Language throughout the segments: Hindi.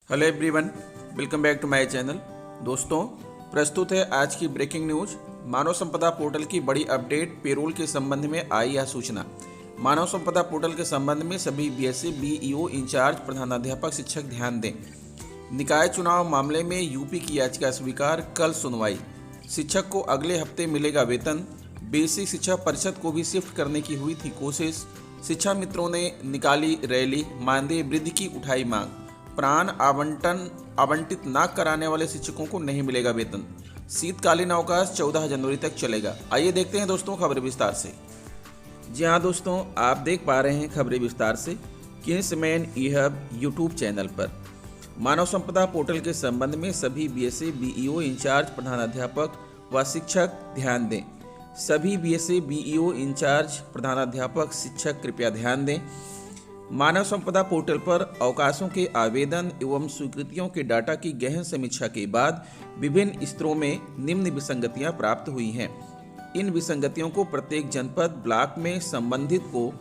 Hello everyone, welcome back to my channel. दोस्तों, प्रस्तुत है आज की ब्रेकिंग न्यूज। मानव संपदा पोर्टल की बड़ी अपडेट, पेरोल के संबंध में आई यह सूचना। मानव संपदा पोर्टल के संबंध में सभी बीएससी बीईओ इंचार्ज प्रधानाध्यापक शिक्षक ध्यान दें। निकाय चुनाव मामले में यूपी की याचिका स्वीकार, कल सुनवाई। शिक्षक को अगले हफ्ते मिलेगा वेतन। बेसिक शिक्षा परिषद को भी शिफ्ट करने की हुई थी कोशिश। शिक्षा मित्रों ने निकाली रैली, मानदेय वृद्धि की उठाई मांग। प्राण आवंटित न कराने वाले शिक्षकों को नहीं मिलेगा वेतन। शीतकालीन अवकाश 14 जनवरी तक चलेगा। आइए देखते हैं दोस्तों खबरें विस्तार से। जी हाँ दोस्तों, आप देख पा रहे हैं खबरें विस्तार से किंग्समैन ई-हब यूट्यूब चैनल पर। मानव संपदा पोर्टल के संबंध में सभी बीएससी बीईओ इंचार्ज प्रधानाध्यापक व शिक्षक ध्यान दें। सभी बीएससी बीईओ इंचार्ज प्रधानाध्यापक शिक्षक कृपया ध्यान दें। मानव संपदा पोर्टल पर अवकाशों के आवेदन एवं स्वीकृतियों के डाटा की गहन समीक्षा के बाद विभिन्न स्तरों में निम्न विसंगतियां प्राप्त हुई हैं। इन विसंगतियों को प्रत्येक जनपद ब्लॉक में संबंधित को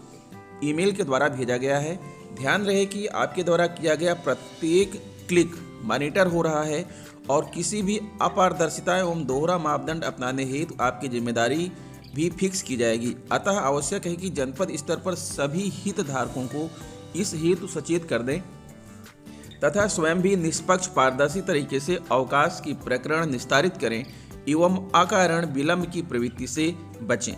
ईमेल के द्वारा भेजा गया है। ध्यान रहे कि आपके द्वारा किया गया प्रत्येक क्लिक मॉनिटर हो रहा है और किसी भी अपारदर्शिता एवं दोहरा मापदंड अपनाने हेतु आपकी जिम्मेदारी भी फिक्स की जाएगी। अतः आवश्यक है कि जनपद स्तर पर सभी हितधारकों को इस हेतु सचेत कर दें तथा स्वयं भी निष्पक्ष पारदर्शी तरीके से अवकाश की प्रकरण निस्तारित करें एवं अकारण विलंब की प्रवृत्ति से बचें।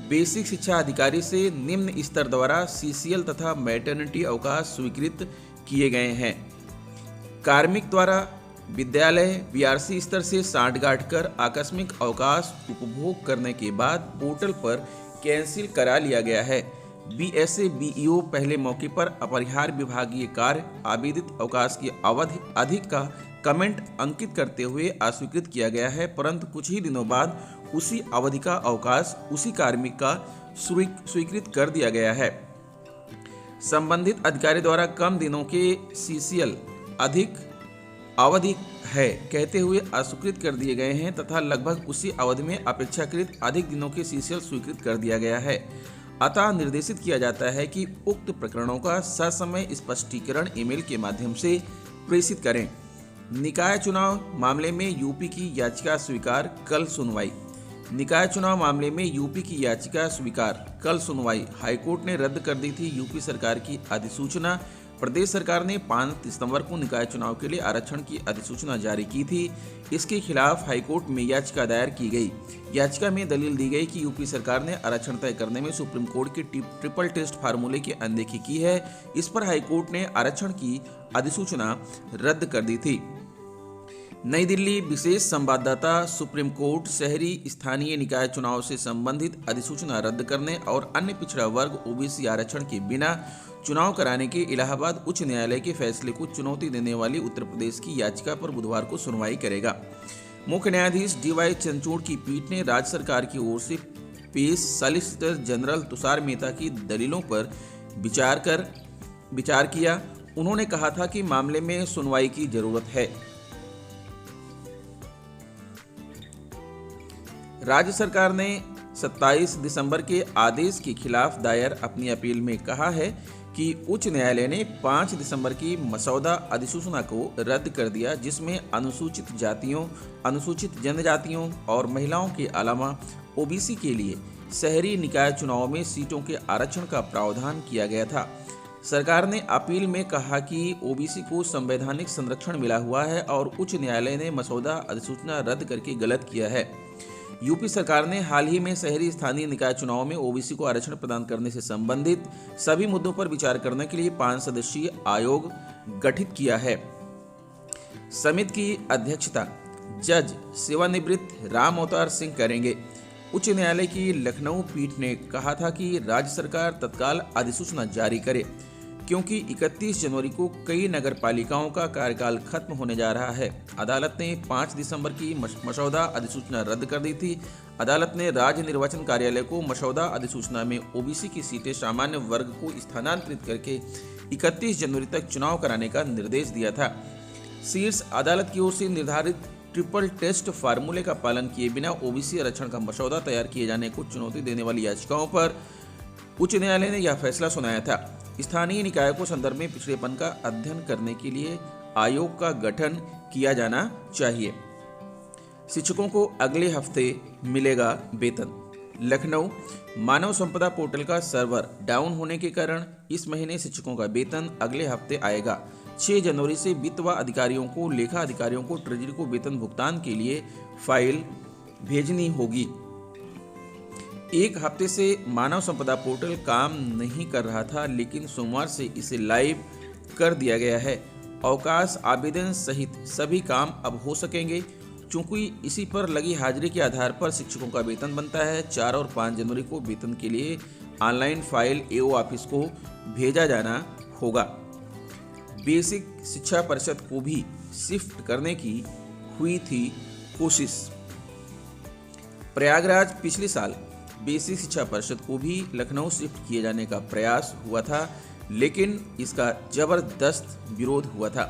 बेसिक शिक्षा अधिकारी से निम्न स्तर द्वारा सीसीएल तथा मैटरनिटी अवकाश स्वीकृत किए गए हैं। कार्मिक द्वारा विद्यालय बीआरसी स्तर से सांठगांठ कर आकस्मिक अवकाश उपभोग करने के बाद पोर्टल पर कैंसिल करा लिया गया है। बीएसए बीईओ पहले मौके पर अपरिहार्य विभागीय कार्य आवेदित अवकाश की अवधि अधिक का कमेंट अंकित करते हुए अस्वीकृत किया गया है, परंतु कुछ ही दिनों बाद उसी अवधि का अवकाश उसी कार्मिक का स्वीकृत कर दिया गया है। संबंधित अधिकारी द्वारा कम दिनों के सीसीएल अधिक अवधि है कहते हुए अस्वीकृत कर दिए गए हैं तथा लगभग उसी अवधि में अपेक्षाकृत अधिक दिनों के सीसीएल स्वीकृत कर दिया गया है। अतः निर्देशित किया जाता है कि उक्त प्रकरणों का ससमय स्पष्टीकरण ईमेल के माध्यम से प्रेषित करें। निकाय चुनाव मामले में यूपी की याचिका स्वीकार, कल सुनवाई। निकाय चुनाव मामले में यूपी की याचिका स्वीकार, कल सुनवाई। हाईकोर्ट ने रद्द कर दी थी यूपी सरकार की अधिसूचना। प्रदेश सरकार ने 5 दिसंबर को निकाय चुनाव के लिए आरक्षण की अधिसूचना जारी की थी। इसके खिलाफ हाईकोर्ट में याचिका दायर की गई। याचिका में दलील दी गई कि यूपी सरकार ने आरक्षण तय करने में सुप्रीम कोर्ट के ट्रिपल टेस्ट फार्मूले की अनदेखी की है। इस पर हाईकोर्ट ने आरक्षण की अधिसूचना रद्द कर दी थी। नई दिल्ली, विशेष संवाददाता। सुप्रीम कोर्ट शहरी स्थानीय निकाय चुनाव से संबंधित अधिसूचना रद्द करने और अन्य पिछड़ा वर्ग ओबीसी आरक्षण के बिना चुनाव कराने के इलाहाबाद उच्च न्यायालय के फैसले को चुनौती देने वाली उत्तर प्रदेश की याचिका पर बुधवार को सुनवाई करेगा। मुख्य न्यायाधीश डीवाई चंद्रचूड़ की पीठ ने राज्य सरकार की ओर से पेश सॉलिसिटर जनरल तुषार मेहता की दलीलों पर विचार किया। उन्होंने कहा था कि मामले में सुनवाई की जरूरत है। राज्य सरकार ने 27 दिसंबर के आदेश के खिलाफ दायर अपनी अपील में कहा है कि उच्च न्यायालय ने 5 दिसंबर की मसौदा अधिसूचना को रद्द कर दिया, जिसमें अनुसूचित जातियों, अनुसूचित जनजातियों और महिलाओं के अलावा ओबीसी के लिए शहरी निकाय चुनाव में सीटों के आरक्षण का प्रावधान किया गया था। सरकार ने अपील में कहा कि ओबीसी को संवैधानिक संरक्षण मिला हुआ है और उच्च न्यायालय ने मसौदा अधिसूचना रद्द करके गलत किया है। यूपी सरकार ने हाल ही में शहरी स्थानीय निकाय चुनाव में ओबीसी को आरक्षण प्रदान करने से संबंधित सभी मुद्दों पर विचार करने के लिए 5 सदस्यीय आयोग गठित किया है। समिति की अध्यक्षता जज सेवानिवृत्त राम अवतार सिंह करेंगे। उच्च न्यायालय की लखनऊ पीठ ने कहा था कि राज्य सरकार तत्काल अधिसूचना जारी करे, क्योंकि 31 जनवरी को कई नगर पालिकाओं का कार्यकाल खत्म होने जा रहा है। अदालत ने 5 दिसंबर की मसौदा अधिसूचना रद्द कर दी थी। अदालत ने राज्य निर्वाचन कार्यालय को मसौदा अधिसूचना में ओबीसी की सीटें सामान्य वर्ग को स्थानांतरित करके 31 जनवरी तक चुनाव कराने का निर्देश दिया था। शीर्ष अदालत की ओर से निर्धारित ट्रिपल टेस्ट फार्मूले का पालन किए बिना ओबीसी आरक्षण का मसौदा तैयार किए जाने को चुनौती देने वाली याचिकाओं पर उच्च न्यायालय ने यह फैसला सुनाया था। स्थानीय निकाय को संदर्भ में पिछड़ेपन का अध्ययन करने के लिए आयोग का गठन किया जाना चाहिए। शिक्षकों को अगले हफ्ते मिलेगा वेतन। लखनऊ, मानव संपदा पोर्टल का सर्वर डाउन होने के कारण इस महीने शिक्षकों का वेतन अगले हफ्ते आएगा। 6 जनवरी से वित्त व अधिकारियों को, लेखा अधिकारियों को, ट्रेजरी को वेतन भुगतान के लिए फाइल भेजनी होगी। एक हफ्ते से मानव संपदा पोर्टल काम नहीं कर रहा था, लेकिन सोमवार से इसे लाइव कर दिया गया है। अवकाश आवेदन सहित सभी काम अब हो सकेंगे। चूंकि इसी पर लगी हाजिरी के आधार पर शिक्षकों का वेतन बनता है। 4 और 5 जनवरी को वेतन के लिए ऑनलाइन फाइल एओ ऑफिस को भेजा जाना होगा। बेसिक शिक्षा परिषद को भी शिफ्ट करने की हुई थी कोशिश। प्रयागराज, पिछले साल बेसिक शिक्षा परिषद को भी लखनऊ शिफ्ट किए जाने का प्रयास हुआ था, लेकिन इसका जबरदस्त विरोध हुआ था।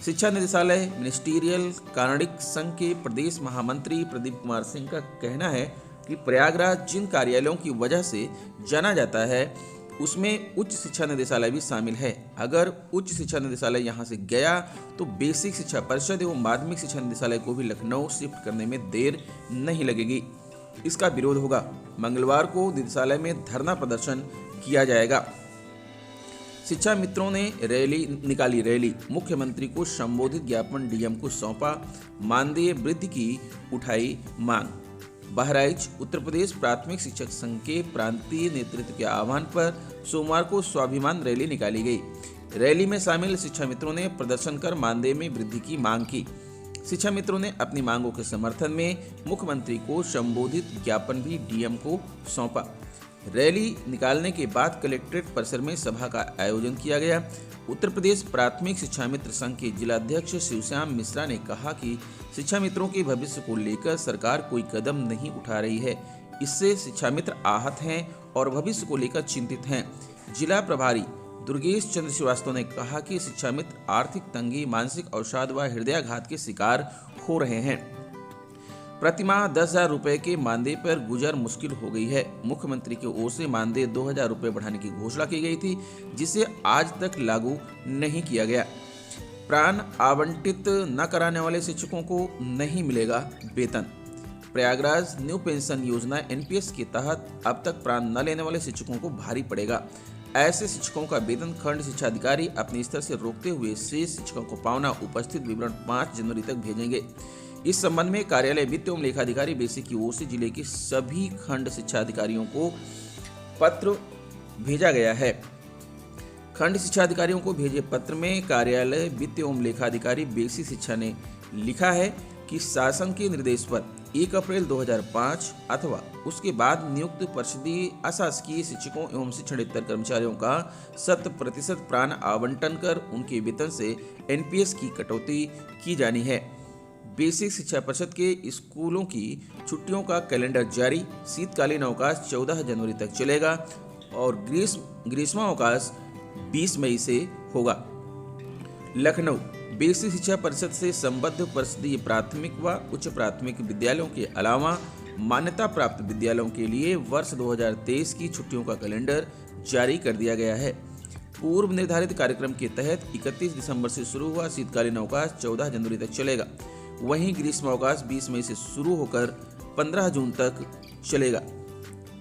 शिक्षा निदेशालय मिनिस्टीरियल कानूनिक संघ के प्रदेश महामंत्री प्रदीप कुमार सिंह का कहना है कि प्रयागराज जिन कार्यालयों की वजह से जाना जाता है उसमें उच्च शिक्षा निदेशालय भी शामिल है। अगर उच्च शिक्षा निदेशालय यहां से गया तो बेसिक शिक्षा परिषद एवं माध्यमिक शिक्षा निदेशालय को भी लखनऊ शिफ्ट करने में देर नहीं लगेगी। इसका विरोध होगा। मंगलवार को निदेशालय में धरना प्रदर्शन किया जाएगा। शिक्षा मित्रों ने निकाली रैली, मुख्यमंत्री को संबोधित ज्ञापन डीएम को सौंपा, मानदेय वृद्धि की उठाई मांग। बहराइच, उत्तर प्रदेश प्राथमिक शिक्षक संघ के प्रांतीय नेतृत्व के आह्वान पर सोमवार को स्वाभिमान रैली निकाली गई। रैली में शामिल शिक्षा मित्रों ने प्रदर्शन कर मानदेय में वृद्धि की मांग की। शिक्षा मित्रों ने अपनी मांगों के समर्थन में मुख्यमंत्री को संबोधित ज्ञापन भी डीएम को सौंपा। रैली निकालने के बाद कलेक्ट्रेट परिसर में सभा का आयोजन किया गया। उत्तर प्रदेश प्राथमिक शिक्षा मित्र संघ के जिलाध्यक्ष शिवश्याम मिश्रा ने कहा कि शिक्षा मित्रों के भविष्य को लेकर सरकार कोई कदम नहीं उठा रही है। इससे शिक्षा मित्र आहत हैं और भविष्य को लेकर चिंतित हैं। जिला प्रभारी दुर्गेश चंद्र श्रीवास्तव ने कहा कि शिक्षा मित्र आर्थिक तंगी, मानसिक अवसाद व हृदयाघात के शिकार हो रहे हैं। प्रतिमाह 10,000 रुपए के मानदेय पर गुजर मुश्किल हो गई है। मुख्यमंत्री की ओर से मानदेय 2,000 रुपए बढ़ाने की घोषणा की गई थी, जिसे आज तक लागू नहीं किया गया। प्राण आवंटित न कराने वाले शिक्षकों को नहीं मिलेगा वेतन। प्रयागराज, न्यू पेंशन योजना एनपीएस के तहत अब तक प्राण न लेने वाले शिक्षकों को भारी पड़ेगा। ऐसे शिक्षकों का वेतन खंड शिक्षा अधिकारी अपने स्तर से रोकते हुए शेष शिक्षकों को पावना उपस्थित विवरण 5 जनवरी तक भेजेंगे। इस संबंध में कार्यालय वित्त एवं लेखाधिकारी बेसिक की ओर से जिले के सभी खंड शिक्षा अधिकारियों को पत्र भेजा गया है। खंड शिक्षा अधिकारियों को भेजे पत्र में कार्यालय वित्त एवं लेखाधिकारी बेसिक शिक्षा ने लिखा है कि शासन के निर्देश पर 1 अप्रैल 2005 अथवा उसके बाद नियुक्त परिषदीय अशासकीय शिक्षकों एवं शिक्षणेतर कर्मचारियों का 100% प्राण आवंटन कर उनके वेतन से एनपीएस की कटौती की जानी है। बेसिक शिक्षा परिषद के स्कूलों की छुट्टियों का कैलेंडर जारी। शीतकालीन अवकाश 14 जनवरी तक चलेगा और ग्रीष्मावकाश 20 मई से होगा। लखनऊ, बेसिक शिक्षा परिषद से संबद्ध परिषदीय प्राथमिक व उच्च प्राथमिक विद्यालयों के अलावा मान्यता प्राप्त विद्यालयों के लिए वर्ष 2023 की छुट्टियों का कैलेंडर जारी कर दिया गया है। पूर्व निर्धारित कार्यक्रम के तहत 31 दिसंबर से शुरू हुआ शीतकालीन अवकाश 14 जनवरी तक चलेगा। वहीं ग्रीष्म अवकाश 20 मई से शुरू होकर 15 जून तक चलेगा।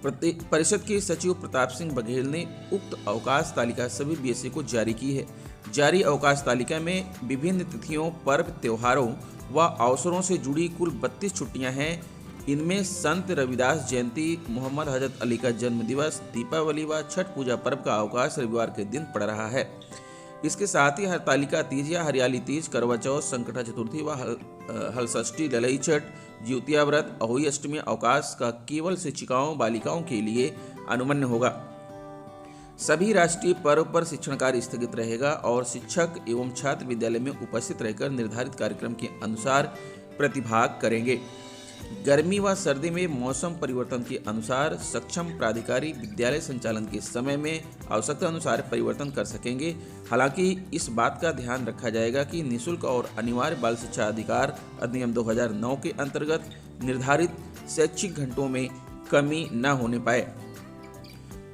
परिषद के सचिव प्रताप सिंह बघेल ने उक्त अवकाश तालिका सभी बीएससी को जारी की है। जारी अवकाश तालिका में विभिन्न तिथियों, पर्व, त्योहारों व अवसरों से जुड़ी कुल 32 छुट्टियां हैं। इनमें संत रविदास जयंती, मोहम्मद हजरत अली का जन्म दिवस, दीपावली व छठ पूजा पर्व का अवकाश रविवार के दिन पड़ रहा है। इसके साथ ही हरतालिका तीज या हरियाली तीज, करवा चौथ, संकटा चतुर्थी व हलषष्ठी, ललई छठ, ज्योतिया व्रत, अहोई अष्टमी अवकाश का केवल शिक्षिकाओं बालिकाओं के लिए अनुमन्य होगा। सभी राष्ट्रीय पर्व पर शिक्षण कार्य स्थगित रहेगा और शिक्षक एवं छात्र विद्यालय में उपस्थित रहकर निर्धारित कार्यक्रम के अनुसार प्रतिभाग करेंगे। गर्मी व सर्दी में मौसम परिवर्तन के अनुसार सक्षम प्राधिकारी विद्यालय संचालन के समय में आवश्यकता अनुसार परिवर्तन कर सकेंगे। हालांकि इस बात का ध्यान रखा जाएगा कि निःशुल्क और अनिवार्य बाल शिक्षा अधिकार अधिनियम 2009 के अंतर्गत निर्धारित शैक्षिक घंटों में कमी न होने पाए।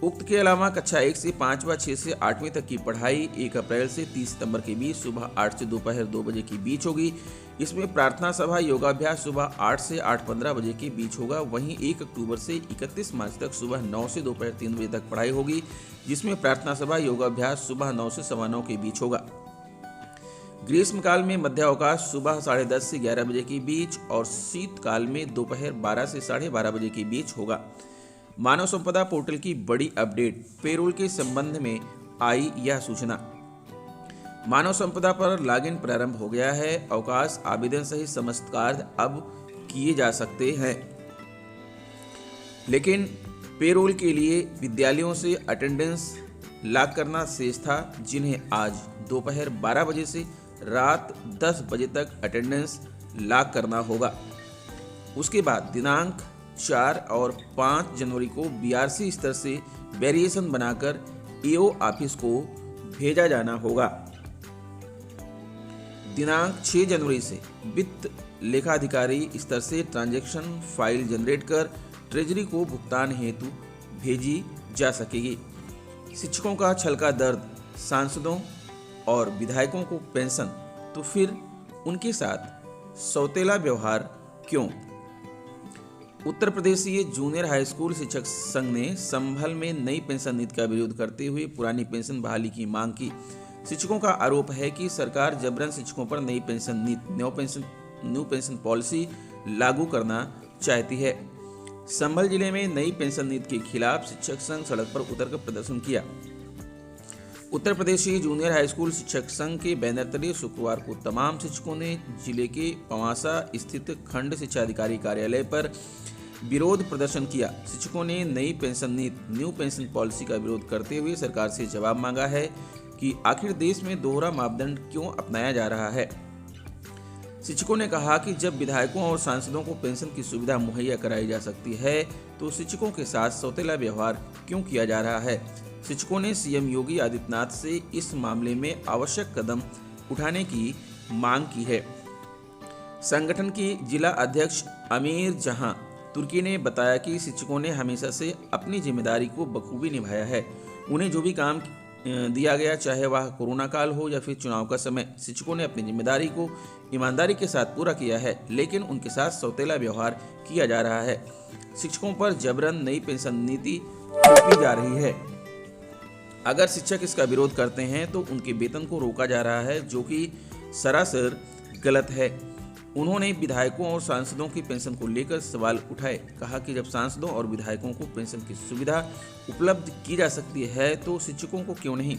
उक्त के अलावा कक्षा 1 से 5 व 6 से 8वीं तक की पढ़ाई 1 अप्रैल से 30 सितंबर के बीच सुबह 8 से दोपहर 2 बजे के बीच होगी। इसमें प्रार्थना सभा योगाभ्यास सुबह 8 से 8:15 बजे के बीच होगा। वहीं 1 अक्टूबर से 31 मार्च तक सुबह 9 से दोपहर 3 बजे तक पढ़ाई होगी, जिसमें प्रार्थना सभा योगाभ्यास सुबह 9 से 9:15 के बीच होगा। ग्रीष्मकाल में मध्यावकाश सुबह 10:30 से 11 बजे के बीच और शीतकाल में दोपहर 12 से 12:30 बजे के बीच होगा। मानव संपदा पोर्टल की बड़ी अपडेट, पेरोल के संबंध में आई यह सूचना। मानव संपदा पर लॉगिन प्रारंभ हो गया है। अवकाश आवेदन सहित समस्त कार्य अब किए जा सकते हैं, लेकिन पेरोल के लिए विद्यालयों से अटेंडेंस लॉक करना शेष था, जिन्हें आज दोपहर 12 बजे से रात 10 बजे तक अटेंडेंस लॉक करना होगा। उसके बाद दिनांक 4 और 5 जनवरी को बीआरसी स्तर से वेरिएशन बनाकर ईओ ऑफिस को भेजा जाना होगा। दिनांक 6 जनवरी से वित्त लेखाधिकारी स्तर से ट्रांजैक्शन फाइल जनरेट कर ट्रेजरी को भुगतान हेतु भेजी जा सकेगी। शिक्षकों का छलका दर्द, सांसदों और विधायकों को पेंशन, तो फिर उनके साथ सौतेला व्यवहार क्यों? उत्तर प्रदेशीय जूनियर हाई स्कूल शिक्षक संघ ने संभल में नई पेंशन नीति का विरोध करते हुए पुरानी पेंशन बहाली की मांग की। शिक्षकों का आरोप है कि सरकार जबरन शिक्षकों पर नई पेंशन नीति न्यू पेंशन पॉलिसी लागू करना चाहती है। संभल जिले में नई पेंशन नीति के खिलाफ शिक्षक संघ सड़क पर उतरकर प्रदर्शन किया। उत्तर प्रदेशीय जूनियर हाई स्कूल शिक्षक संघ के बैनर तले शुक्रवार को तमाम शिक्षकों ने जिले के पवासा स्थित खंड शिक्षा अधिकारी कार्यालय पर विरोध प्रदर्शन किया। शिक्षकों ने नई पेंशन नीति न्यू पेंशन पॉलिसी का विरोध करते हुए सरकार से जवाब मांगा है कि आखिर देश में दोहरा मापदंड क्यों अपनाया जा रहा है। शिक्षकों ने कहा कि जब विधायकों और सांसदों को पेंशन की सुविधा मुहैया कराई जा सकती है, तो शिक्षकों के साथ सौतेला व्यवहार क्यों किया जा रहा है। शिक्षकों ने सीएम योगी आदित्यनाथ से इस मामले में आवश्यक कदम उठाने की मांग की है। संगठन की जिला अध्यक्ष अमीर जहां तुर्की ने बताया कि शिक्षकों ने हमेशा से अपनी जिम्मेदारी को बखूबी निभाया है। उन्हें जो भी काम दिया गया, चाहे वह कोरोना काल हो या फिर चुनाव का समय, शिक्षकों ने अपनी जिम्मेदारी को ईमानदारी के साथ पूरा किया है, लेकिन उनके साथ सौतेला व्यवहार किया जा रहा है। शिक्षकों पर जबरन नई पेंशन नीति थोपी जा रही है। अगर शिक्षक इसका विरोध करते हैं तो उनके वेतन को रोका जा रहा है, जो कि सरासर गलत है। उन्होंने विधायकों और सांसदों की पेंशन को लेकर सवाल उठाए। कहा कि जब सांसदों और विधायकों को पेंशन की सुविधा उपलब्ध की जा सकती है, तो शिक्षकों को क्यों नहीं?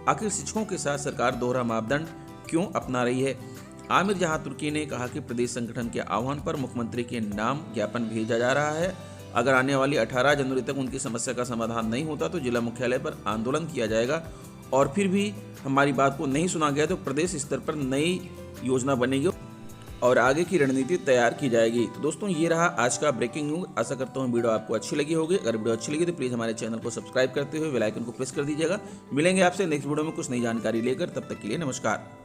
आखिर शिक्षकों के साथ सरकार दोहरा मापदंड क्यों अपना रही है? आमिर जहां तुर्की ने कहा कि प्रदेश संगठन के आह्वान पर मुख्यमंत्री के नाम ज्ञापन भेजा जा रहा है। अगर आने वाली 18 जनवरी तक उनकी समस्या का समाधान नहीं होता तो जिला मुख्यालय पर आंदोलन किया जाएगा, और फिर भी हमारी बात को नहीं सुना गया तो प्रदेश स्तर पर नई योजना बनेगी और आगे की रणनीति तैयार की जाएगी। तो दोस्तों, ये रहा आज का ब्रेकिंग न्यूज। आशा करता हूँ वीडियो आपको अच्छी लगी होगी। अगर वीडियो अच्छी लगी तो प्लीज़ हमारे चैनल को सब्सक्राइब करते हुए बेल आइकन को प्रेस कर दीजिएगा। मिलेंगे आपसे नेक्स्ट वीडियो में कुछ नई जानकारी लेकर, तब तक के लिए नमस्कार।